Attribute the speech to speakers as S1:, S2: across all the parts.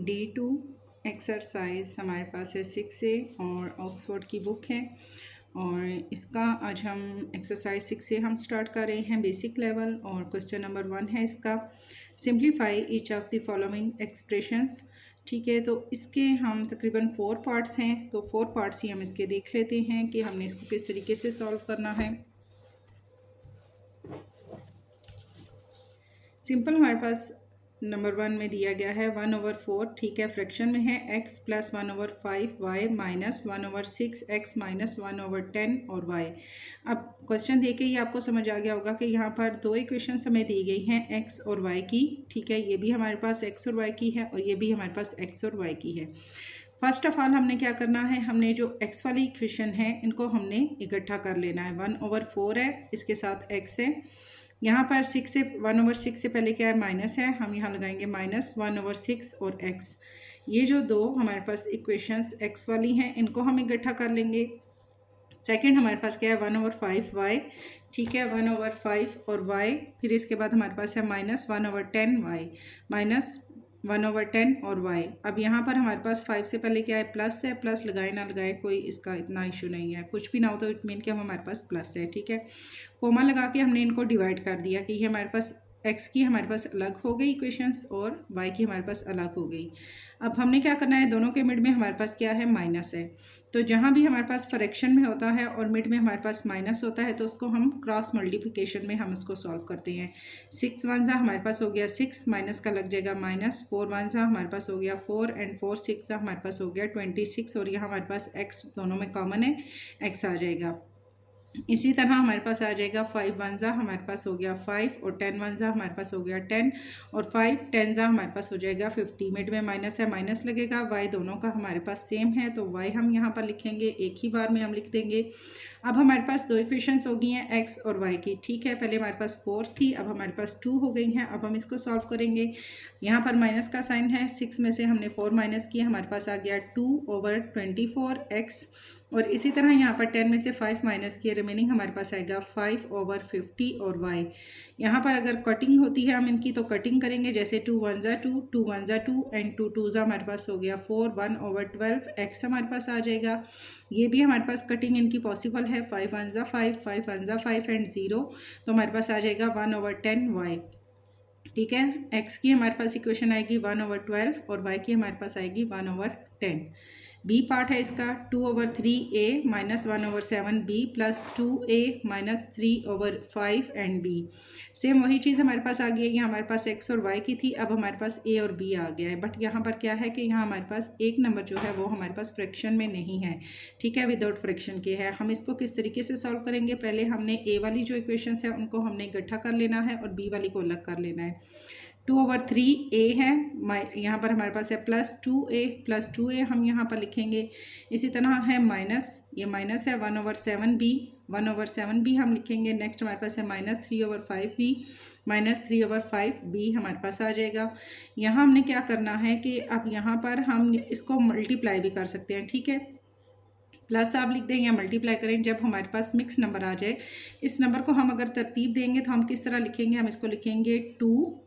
S1: D2 exercise हमारे पास है 6A और ऑक्सफोर्ड की बुक है। और इसका आज हम एक्सरसाइज 6A हम स्टार्ट कर रहे हैं बेसिक लेवल। और क्वेश्चन नंबर 1 है इसका, simplify each of the following expressions. ठीक है, तो इसके हम तकरीबन 4 पार्ट्स हैं, तो 4 पार्ट्स ही हम इसके देख लेते हैं कि हमने इसको किस तरीके से सॉल्व करना है। सिंपल हमारे पास नंबर 1 में दिया गया है 1/4, ठीक है, फ्रैक्शन में है x plus 1/5 y minus 1/6 x minus 1/10 और y। अब क्वेश्चन देख के ही आपको समझ आ गया होगा कि यहाँ पर दो इक्वेशंस हमें दी गई हैं x और y की। ठीक है, ये भी हमारे पास x और y की है और ये भी हमारे पास x और y की है। फर्स्ट ऑफ ऑल हमने क्या करना है, हमने जो x वाली इक्वेशन है इनको हमने इकट्ठा कर लेना है। 1/4 है, इसके साथ x है। यहाँ पर 6 से 1/6 से पहले क्या है, माइनस है, हम यहाँ लगाएंगे माइनस 1/6 और x। ये जो दो हमारे पास इक्वेशंस x वाली हैं इनको हम इकट्ठा कर लेंगे। सेकंड हमारे पास क्या है 1/5 y, ठीक है, 1/5 और y। फिर इसके बाद हमारे पास है माइनस 1/10 y माइनस 1/10 और y। अब यहाँ पर हमारे पास 5 से पहले क्या है, प्लस है, प्लस लगाए ना लगाए कोई इसका इतना इशू नहीं है, कुछ भी ना हो तो इट मीन कि हमारे पास प्लस है। ठीक है, कोमा लगा के हमने इनको डिवाइड कर दिया कि ये हमारे पास x की हमारे पास अलग हो गई इक्वेशंस और y की हमारे पास अलग हो गई। अब हमने क्या करना है, दोनों के मिड में हमारे पास क्या है, माइनस है। तो जहाँ भी हमारे पास फ्रैक्शन में होता है और मिड में हमारे पास माइनस होता है तो उसको हम क्रॉस मल्टीप्लिकेशन में हम उसको सॉल्व करते हैं। 6 1 जा हमारे पास हो गया 6, माइनस का लग जाएगा माइनस, 4 1 जा हमारे पास हो गया 4 एंड 4 6 जा हमारे पास हो गया 26 और यहाँ हमारे पास x दोनों में कॉमन है, x आ जाएगा। इसी तरह हमारे पास आ जाएगा 5 1 जा हमारे पास हो गया 5 और 10 1 जा हमारे पास हो गया 10 और 5 10 जा हमारे पास हो जाएगा 50। मिड में माइनस है, माइनस लगेगा, y दोनों का हमारे पास सेम है तो y हम यहाँ पर लिखेंगे, एक ही बार में हम लिख देंगे। अब हमारे पास दो इक्वेशंस हो गई हैं x और y की। ठीक है, पहले हमारे पास 4 थी, अब हमारे पास 2 हो गई हैं। अब हम इसको सॉल्व करेंगे। यहाँ पर माइनस का साइन है, 6 में से हमने 4 माइनस किया, हमारे पास आ गया 2/24x। और इसी तरह यहाँ पर 10 में से 5 माइनस किए, रिमेनिंग हमारे पास आएगा 5/50 और y। यहाँ पर अगर कटिंग होती है हम इनकी तो कटिंग करेंगे, जैसे 2 1 जा 2, 2 1 जा 2 एंड 2 2 जा हमारे पास हो गया 4, 1/12 x हमारे पास आ जाएगा। ये भी हमारे पास कटिंग इनकी पॉसिबल है, 5 1 जा 5, 5 1 जा 5 एंड 0, तो हमारे पास आ जाएगा 1/10 y। ठीक है, x की हमारे पास इक्वेशन आएगी 1/12 और y की हमारे पास आएगी 1/10। बी पार्ट है इसका 2/3a minus 1/7 b plus 2a minus 3/5 and b। Same वही चीज़ हमारे पास आ गई है, हमारे पास x और y की थी, अब हमारे पास a और b आ गया है। बट यहाँ पर क्या है कि यहाँ हमारे पास एक नंबर जो है वो हमारे पास फ्रैक्शन में नहीं है। ठीक है, विदाउट फ्रैक्शन के है। हम इसको किस तरीके से सॉल्व करेंगे, पहले हमने a वाली जो इक्वेशंस है उनको हमने इकट्ठा कर लेना है और b वाली को अलग कर लेना है। 2/3a है, यहाँ पर हमारे पास है प्लस 2a हम यहाँ पर लिखेंगे। इसी तरह है माइनस, ये माइनस है 1/7b हम लिखेंगे। नेक्स्ट हमारे पास है माइनस 3/5b माइनस 3/5b हमारे पास आ जाएगा। यहाँ हमने क्या करना है कि अब यहाँ पर हम इसको मल्टीप्लाई भी कर सकते हैं। ठीक है, प्लस आप लिख दें या मल्टीप्लाई करें जब हमारे पास मिक्स नंबर आ जाए। इस नंबर को हम अगर तरतीब देंगे तो हम किस तरह लिखेंगे, हम इसको लिखेंगे 2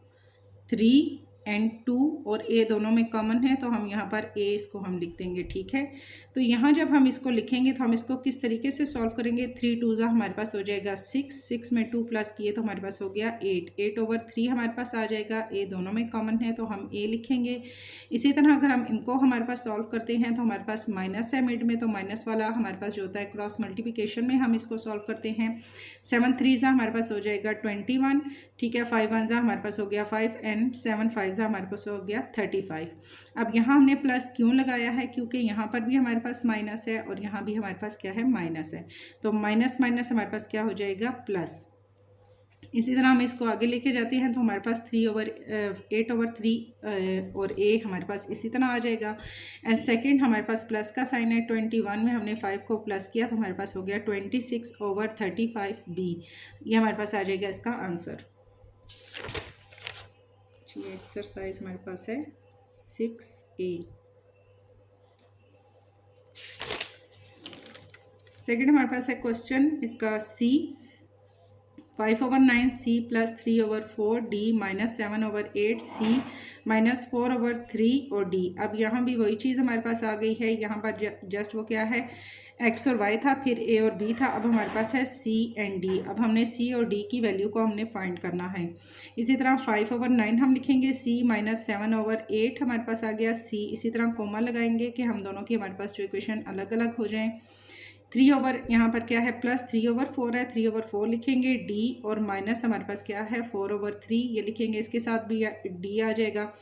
S1: 3 एंड 2 और a दोनों में कॉमन है तो हम यहाँ पर a इसको हम लिख देंगे। ठीक है, तो यहाँ जब हम इसको लिखेंगे तो हम इसको किस तरीके से सॉल्व करेंगे, 3 2 जा हमारे पास हो जाएगा 6, 6 में 2 प्लस किए तो हमारे पास हो गया 8, 8/3 हमारे पास आ जाएगा, a दोनों में कॉमन है तो हम a लिखेंगे। इसी तरह अगर हम इनको हमारे पास सॉल्व करते हैं तो हमारे पास माइनस है मिड में, तो माइनस वाला हमारे पास जो होता है क्रॉस मल्टीप्लिकेशन में हम इसको सॉल्व करते हैं। 7 3 जा हमारे पास हो जाएगा 21। ठीक है, 5 1 जा हमारे पास हो गया 5 एंड 7 5 जा हमारे पास हो गया 35। अब यहाँ हमने प्लस क्यों लगाया है, क्योंकि यहाँ पर भी हमारे पास माइनस है और यहाँ भी हमारे पास क्या है, माइनस है, तो माइनस माइनस हमारे पास क्या हो जाएगा, प्लस। इसी तरह हम इसको आगे लेके जाते हैं तो हमारे पास 8/3 और a हमारे पास इसी तरह आ जाएगा। एंड सेकंड हमारे पास प्लस का साइन है, 21 में हमने 5 को प्लस किया तो हमारे पास हो गया 26/35b। ये हमारे पास आ जाएगा इसका आंसर। ये एक्सरसाइज हमारे पास है 6A। सेकंड हमारे पास है क्वेश्चन इसका C, 5/9 C plus 3/4 D minus 7/8 C minus 4/3 और D। अब यहाँ भी वही चीज़ हमारे पास आ गई है। यहाँ पर जस्ट वो क्या है, x और y था, फिर a और b था। अब हमारे पास है c एंड d। अब हमने c और d की वैल्यू को हमने फाइंड करना है। इसी तरह 5/9 हम लिखेंगे, c माइनस 7/8 हमारे पास आ गया c। इसी तरह कोमा लगाएंगे कि हम दोनों की हमारे पास जो इक्वेशन अलग अलग हो जाएं। 3 यहाँ पर क्या है, प्लस 3/4 है, 3/4 लिखेंगे। d और माइनस हमारे पास क्या है, 4/3 ये लिखेंगे। इसके साथ भी d आ जाएगा।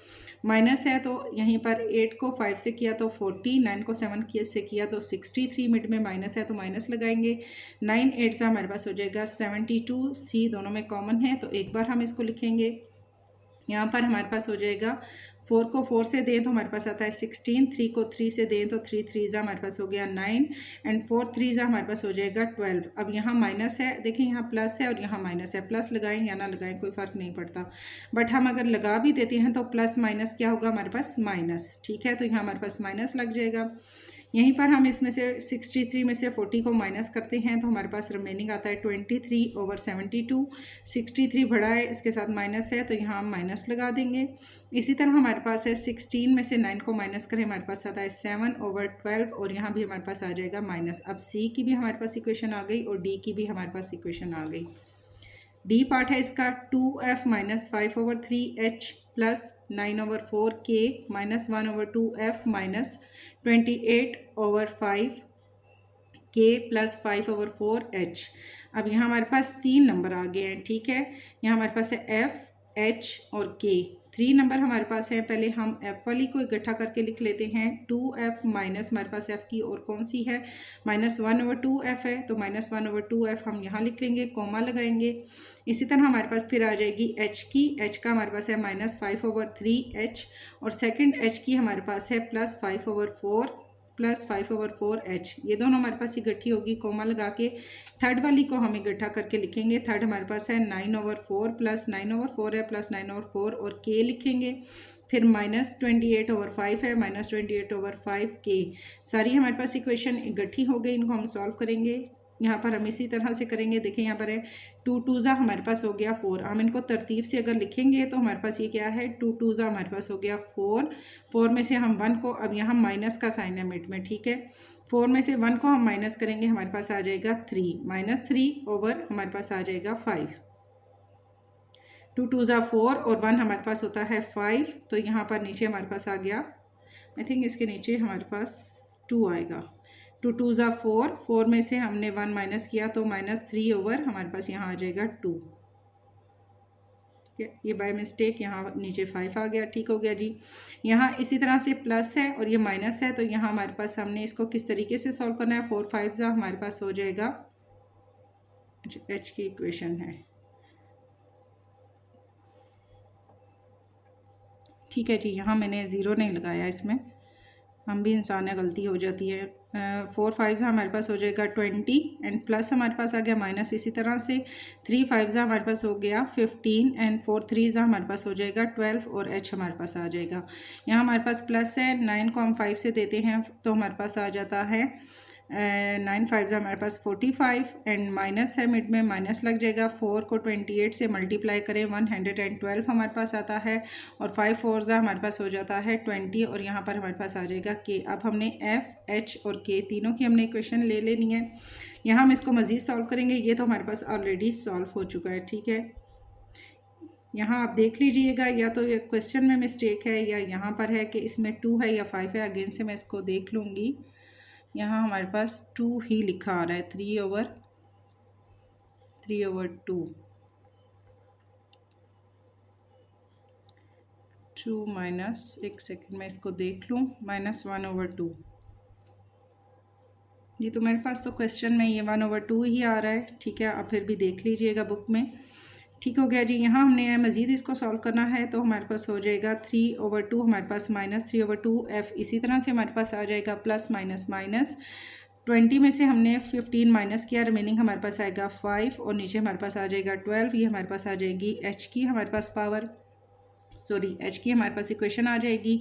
S1: माइनस है तो यहीं पर 8 को 5 से किया तो 40, 9 को 7 से किया तो 63, मिड में माइनस है तो माइनस लगाएंगे। 9 8 से हमारे पास हो जाएगा 72। c दोनों में कॉमन है तो एक बार हम इसको लिखेंगे। यहाँ पर हमारे पास हो जाएगा 4 को 4 से दें तो हमारे पास आता है 16, 3 को 3 से दें तो 3 3 हमारे पास हो गया 9 एंड 4 3 हमारे पास हो जाएगा 12। अब यहाँ माइनस है, देखिए यहाँ प्लस है और यहाँ माइनस है। प्लस लगाएं या ना लगाएं कोई फ़र्क नहीं पड़ता, बट हम अगर लगा भी देते हैं तो प्लस माइनस क्या होगा हमारे पास, माइनस। ठीक है, तो यहाँ हमारे पास माइनस लग जाएगा। यहीं पर हम इसमें से 63 में से 40 को माइनस करते हैं तो हमारे पास रिमेनिंग आता है 23/72। 63 बड़ा है, इसके साथ माइनस है तो यहाँ हम माइनस लगा देंगे। इसी तरह हमारे पास है 16 में से 9 को माइनस करें, हमारे पास आता है 7/12 और यहाँ भी हमारे पास आ जाएगा माइनस। अब सी की भी हमारे पास इक्वेशन आ गई और डी की भी हमारे पास इक्वेशन आ गई। डी पार्ट है इसका 2f minus 5/3h plus 9/4 k minus 1/2f minus 28/5 k plus 5/4h। अब यहाँ हमारे पास 3 नंबर आ गए हैं। ठीक है, यहाँ हमारे पास है f, h और k। 3 नंबर हमारे पास है। पहले हम f वाली को इकट्ठा करके लिख लेते हैं। 2f माइनस हमारे पास f की और कौन सी है, माइनस 1/2f है तो माइनस 1/2f हम यहाँ लिख लेंगे, कोमा लगाएंगे। इसी तरह हमारे पास फिर आ जाएगी h की। h का हमारे पास है माइनस 5/3h और सेकंड h की हमारे पास है प्लस 5/4 प्लस 5/4h। ये दोनों हमारे पास इकट्ठी होगी, कोमा लगा के। थर्ड वाली को हम इकट्ठा करके लिखेंगे। थर्ड हमारे पास है 9/4 प्लस 9/4 है प्लस 9/4 और k लिखेंगे। फिर माइनस 28/5 है, माइनस 28/5 k। सारी हमारे पास इक्वेशन इकट्ठी हो गई, इनको हम सॉल्व करेंगे। यहाँ पर हम इसी तरह से करेंगे। देखिए यहाँ पर है 2 2 हमारे पास हो गया 4। हम इनको तरतीब से अगर लिखेंगे तो हमारे पास ये क्या है, 2 2 हमारे पास हो गया 4। 4 में से हम 1 को, अब यहाँ माइनस का साइन है मिड में। ठीक है, 4 में से 1 को हम माइनस करेंगे, हमारे पास आ जाएगा 3, माइनस 3 ओवर हमारे पास आ जाएगा 5। 2 2 4 और 1 हमारे पास होता है 5। तो यहाँ पर नीचे हमारे पास आ गया, आई थिंक इसके नीचे हमारे पास 2 आएगा। 2 2 4, 4 में से हमने 1 माइनस किया तो माइनस 3 ओवर हमारे पास यहाँ आ जाएगा 2। ये बाय मिस्टेक यहाँ नीचे 5 आ गया। ठीक हो गया जी। यहाँ इसी तरह से प्लस है और ये माइनस है तो यहाँ हमारे पास हमने इसको किस तरीके से सॉल्व करना है। 4 5 हमारे पास हो जाएगा, h की इक्वेशन है। ठीक है जी, यहाँ मैंने ज़ीरो नहीं लगाया, इसमें हम भी इंसान है, गलती हो जाती है। 4 5 हमारे पास हो जाएगा 20 एंड प्लस हमारे पास आ गया माइनस। इसी तरह से 3 5 हमारे पास हो गया 15 एंड 4 3 हमारे पास हो जाएगा 12 और h हमारे पास आ जाएगा। यहाँ हमारे पास प्लस है, 9 को हम 5 से देते हैं तो हमारे पास आ जाता है 9 5 हमारे पास 45 एंड माइनस है, मिड में माइनस लग जाएगा। 4 को 28 से मल्टीप्लाई करें 112 हमारे पास आता है और 5 4 हमारे पास हो जाता है 20 और यहाँ पर हमारे पास आ जाएगा k। अब हमने f h और k तीनों की हमने इक्वेशन ले लेनी है। यहाँ हम इसको मज़ीद सॉल्व करेंगे। ये तो हमारे पास ऑलरेडी सॉल्व हो चुका है। ठीक है, यहाँ आप देख लीजिएगा, या तो ये क्वेश्चन में मिस्टेक है या यहाँ पर है कि इसमें 2 है या 5 है। अगेन से मैं इसको देख लूँगी। यहाँ हमारे पास 2 ही लिखा आ रहा है, 3/2। 2 माइनस, एक सेकंड में इसको देख लूँ, माइनस 1/2 जी। तो मेरे पास तो क्वेश्चन में ये 1/2 ही आ रहा है। ठीक है, आप फिर भी देख लीजिएगा बुक में। ठीक हो गया जी। यहाँ हमने मज़ीद इसको सॉल्व करना है तो हमारे पास हो जाएगा 3/2 हमारे पास माइनस 3/2f। इसी तरह से हमारे पास आ जाएगा प्लस माइनस माइनस। 20 में से हमने 15 माइनस किया, रिमेनिंग हमारे पास आएगा 5 और नीचे हमारे पास आ जाएगा 12। ये हमारे पास आ जाएगी h की हमारे पास पावर। सॉरी एच की हमारे पास इक्वेशन आ जाएगी।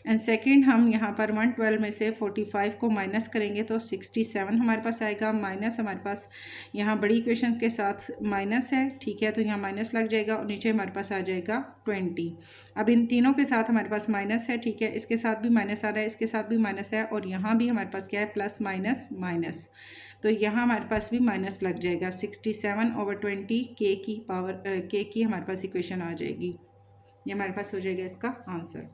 S1: एंड सेकंड हम यहाँ पर 112 में से 45 को माइनस करेंगे तो 67 हमारे पास आएगा, माइनस हमारे पास यहाँ बड़ी इक्वेशन के साथ माइनस है, ठीक है, तो यहाँ माइनस लग जाएगा और नीचे हमारे पास आ जाएगा 20। अब इन तीनों के साथ हमारे पास माइनस है, ठीक है, इसके साथ भी माइनस आ रहा है, इसके साथ भी माइनस है और यहाँ भी हमारे पास क्या है, प्लस माइनस माइनस, तो यहाँ हमारे पास भी माइनस लग जाएगा। 67/20 के की पावर के की हमारे पास इक्वेशन आ जाएगी। ये हमारे पास हो जाएगा इसका आंसर।